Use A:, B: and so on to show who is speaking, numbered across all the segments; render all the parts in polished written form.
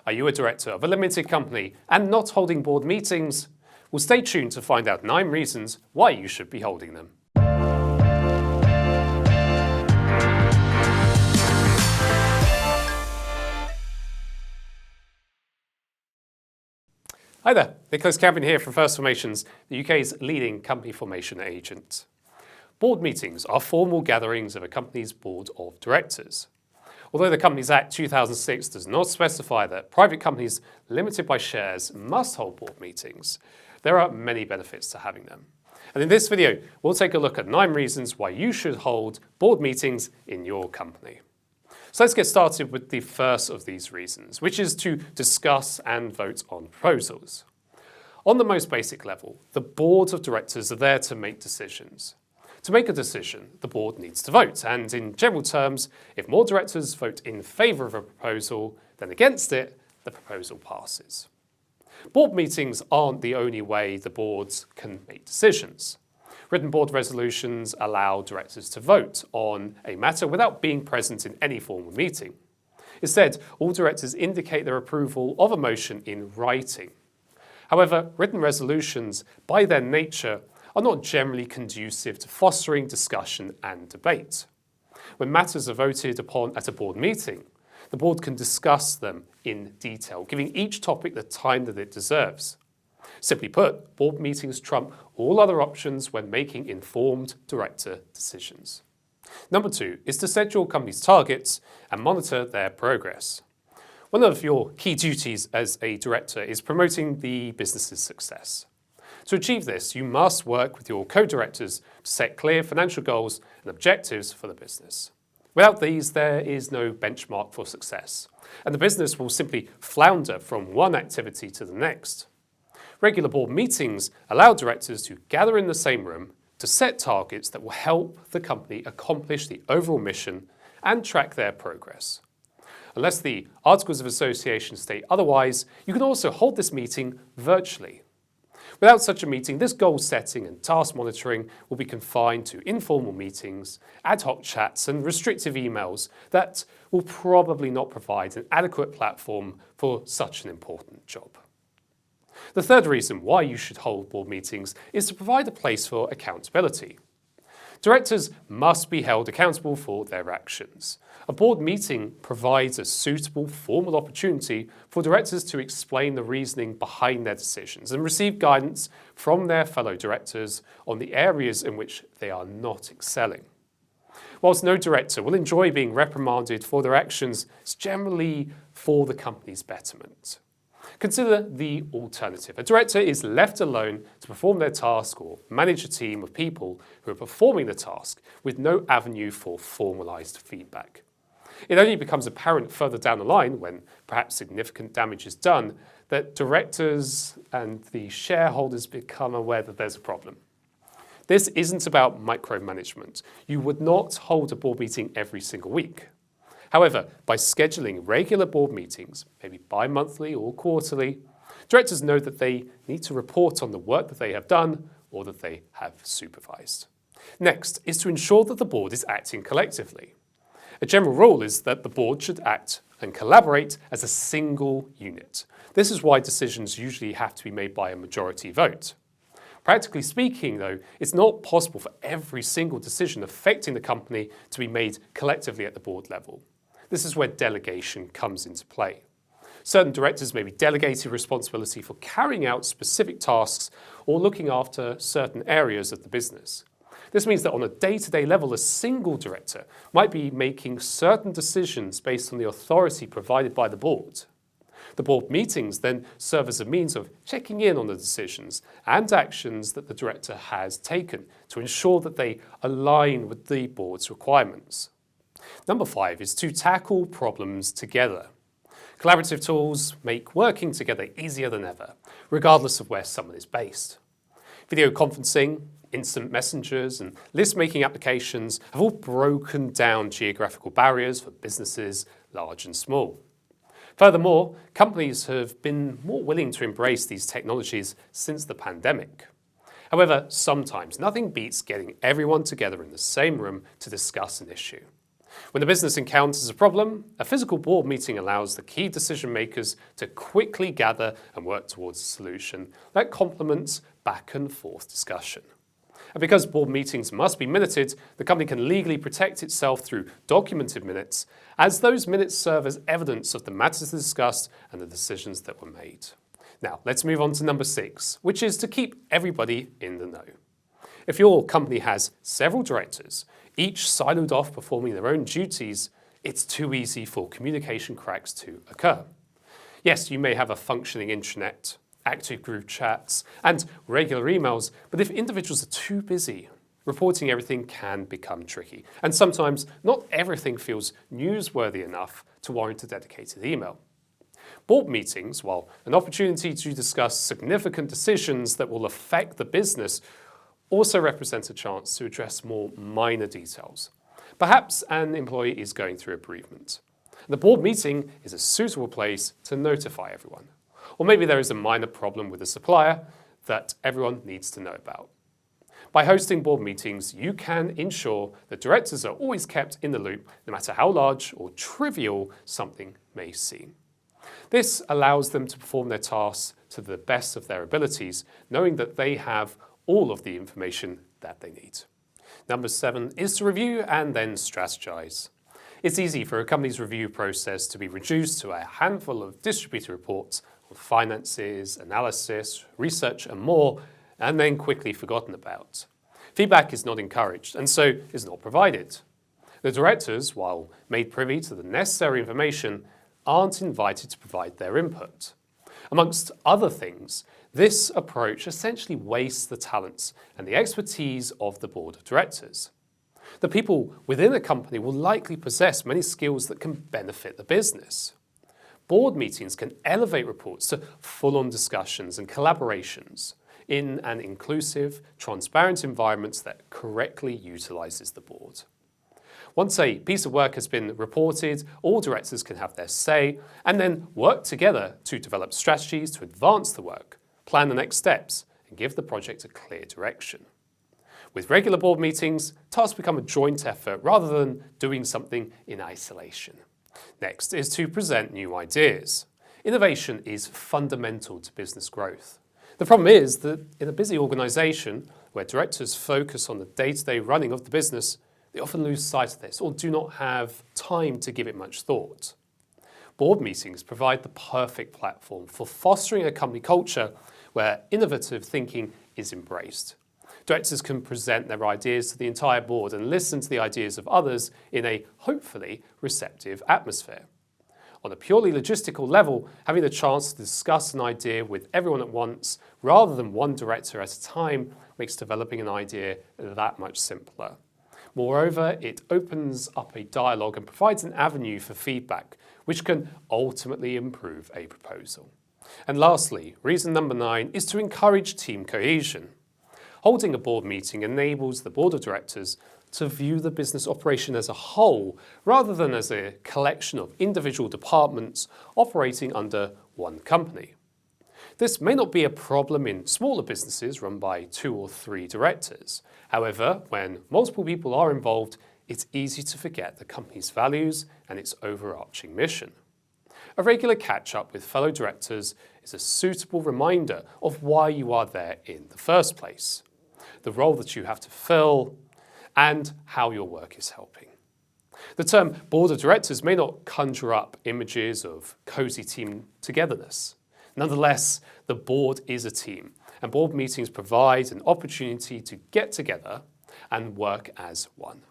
A: Are you a director of a limited company and not holding board meetings? Well, stay tuned to find out 9 reasons why you should be holding them. Hi there, Nicholas Campion here from First Formations, the UK's leading company formation agent. Board meetings are formal gatherings of a company's board of directors. Although the Companies Act 2006 does not specify that private companies limited by shares must hold board meetings, there are many benefits to having them. And in this video, we'll take a look at 9 reasons why you should hold board meetings in your company. So let's get started with the first of these reasons, which is to discuss and vote on proposals. On the most basic level, the boards of directors are there to make decisions. To make a decision, the board needs to vote, and in general terms, if more directors vote in favour of a proposal than against it, the proposal passes. Board meetings aren't the only way the boards can make decisions. Written board resolutions allow directors to vote on a matter without being present in any formal meeting. Instead, all directors indicate their approval of a motion in writing. However, written resolutions, by their nature, are not generally conducive to fostering discussion and debate. When matters are voted upon at a board meeting, the board can discuss them in detail, giving each topic the time that it deserves. Simply put, board meetings trump all other options when making informed director decisions. Number 2 is to set your company's targets and monitor their progress. One of your key duties as a director is promoting the business's success. To achieve this, you must work with your co-directors to set clear financial goals and objectives for the business. Without these, there is no benchmark for success, and the business will simply flounder from one activity to the next. Regular board meetings allow directors to gather in the same room to set targets that will help the company accomplish the overall mission and track their progress. Unless the Articles of Association state otherwise, you can also hold this meeting virtually. Without such a meeting, this goal setting and task monitoring will be confined to informal meetings, ad hoc chats and restrictive emails that will probably not provide an adequate platform for such an important job. The third reason why you should hold board meetings is to provide a place for accountability. Directors must be held accountable for their actions. A board meeting provides a suitable formal opportunity for directors to explain the reasoning behind their decisions and receive guidance from their fellow directors on the areas in which they are not excelling. Whilst no director will enjoy being reprimanded for their actions, it's generally for the company's betterment. Consider the alternative. A director is left alone to perform their task or manage a team of people who are performing the task with no avenue for formalised feedback. It only becomes apparent further down the line, when perhaps significant damage is done, that directors and the shareholders become aware that there's a problem. This isn't about micromanagement. You would not hold a board meeting every single week. However, by scheduling regular board meetings, maybe bi-monthly or quarterly, directors know that they need to report on the work that they have done or that they have supervised. Next is to ensure that the board is acting collectively. A general rule is that the board should act and collaborate as a single unit. This is why decisions usually have to be made by a majority vote. Practically speaking, though, it's not possible for every single decision affecting the company to be made collectively at the board level. This is where delegation comes into play. Certain directors may be delegated responsibility for carrying out specific tasks or looking after certain areas of the business. This means that on a day-to-day level, a single director might be making certain decisions based on the authority provided by the board. The board meetings then serve as a means of checking in on the decisions and actions that the director has taken to ensure that they align with the board's requirements. Number 5 is to tackle problems together. Collaborative tools make working together easier than ever, regardless of where someone is based. Video conferencing, instant messengers, and list-making applications have all broken down geographical barriers for businesses large and small. Furthermore, companies have been more willing to embrace these technologies since the pandemic. However, sometimes nothing beats getting everyone together in the same room to discuss an issue. When the business encounters a problem, a physical board meeting allows the key decision makers to quickly gather and work towards a solution that complements back and forth discussion. And because board meetings must be minuted, the company can legally protect itself through documented minutes, as those minutes serve as evidence of the matters discussed and the decisions that were made. Now, let's move on to number 6, which is to keep everybody in the know. If your company has several directors, each siloed off performing their own duties, it's too easy for communication cracks to occur. Yes, you may have a functioning intranet, active group chats, and regular emails, but if individuals are too busy, reporting everything can become tricky. And sometimes not everything feels newsworthy enough to warrant a dedicated email. Board meetings, while an opportunity to discuss significant decisions that will affect the business, also represents a chance to address more minor details. Perhaps an employee is going through a bereavement. The board meeting is a suitable place to notify everyone. Or maybe there is a minor problem with a supplier that everyone needs to know about. By hosting board meetings, you can ensure that directors are always kept in the loop, no matter how large or trivial something may seem. This allows them to perform their tasks to the best of their abilities, knowing that they have all of the information that they need. Number 7 is to review and then strategize. It's easy for a company's review process to be reduced to a handful of distributed reports on finances, analysis, research, and more, and then quickly forgotten about. Feedback is not encouraged, and so is not provided. The directors, while made privy to the necessary information, aren't invited to provide their input. Amongst other things, this approach essentially wastes the talents and the expertise of the board of directors. The people within a company will likely possess many skills that can benefit the business. Board meetings can elevate reports to full-on discussions and collaborations in an inclusive, transparent environment that correctly utilises the board. Once a piece of work has been reported, all directors can have their say and then work together to develop strategies to advance the work, plan the next steps, and give the project a clear direction. With regular board meetings, tasks become a joint effort rather than doing something in isolation. Next is to present new ideas. Innovation is fundamental to business growth. The problem is that in a busy organisation where directors focus on the day-to-day running of the business, they often lose sight of this or do not have time to give it much thought. Board meetings provide the perfect platform for fostering a company culture where innovative thinking is embraced. Directors can present their ideas to the entire board and listen to the ideas of others in a hopefully receptive atmosphere. On a purely logistical level, having the chance to discuss an idea with everyone at once rather than one director at a time makes developing an idea that much simpler. Moreover, it opens up a dialogue and provides an avenue for feedback, which can ultimately improve a proposal. And lastly, reason number 9 is to encourage team cohesion. Holding a board meeting enables the board of directors to view the business operation as a whole rather than as a collection of individual departments operating under one company. This may not be a problem in smaller businesses run by 2 or 3 directors. However, when multiple people are involved, it's easy to forget the company's values and its overarching mission. A regular catch-up with fellow directors is a suitable reminder of why you are there in the first place, the role that you have to fill, and how your work is helping. The term board of directors may not conjure up images of cosy team togetherness. Nonetheless, the board is a team, and board meetings provide an opportunity to get together and work as one.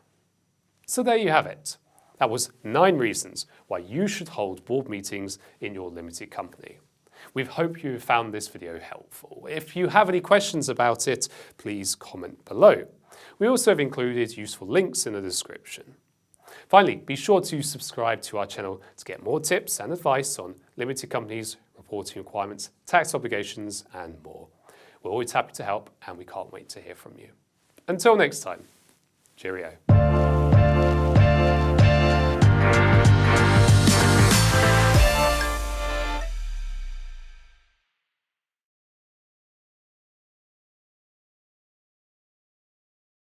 A: So there you have it. That was 9 reasons why you should hold board meetings in your limited company. We hope you found this video helpful. If you have any questions about it, please comment below. We also have included useful links in the description. Finally, be sure to subscribe to our channel to get more tips and advice on limited companies, reporting requirements, tax obligations, and more. We're always happy to help, and we can't wait to hear from you. Until next time, cheerio.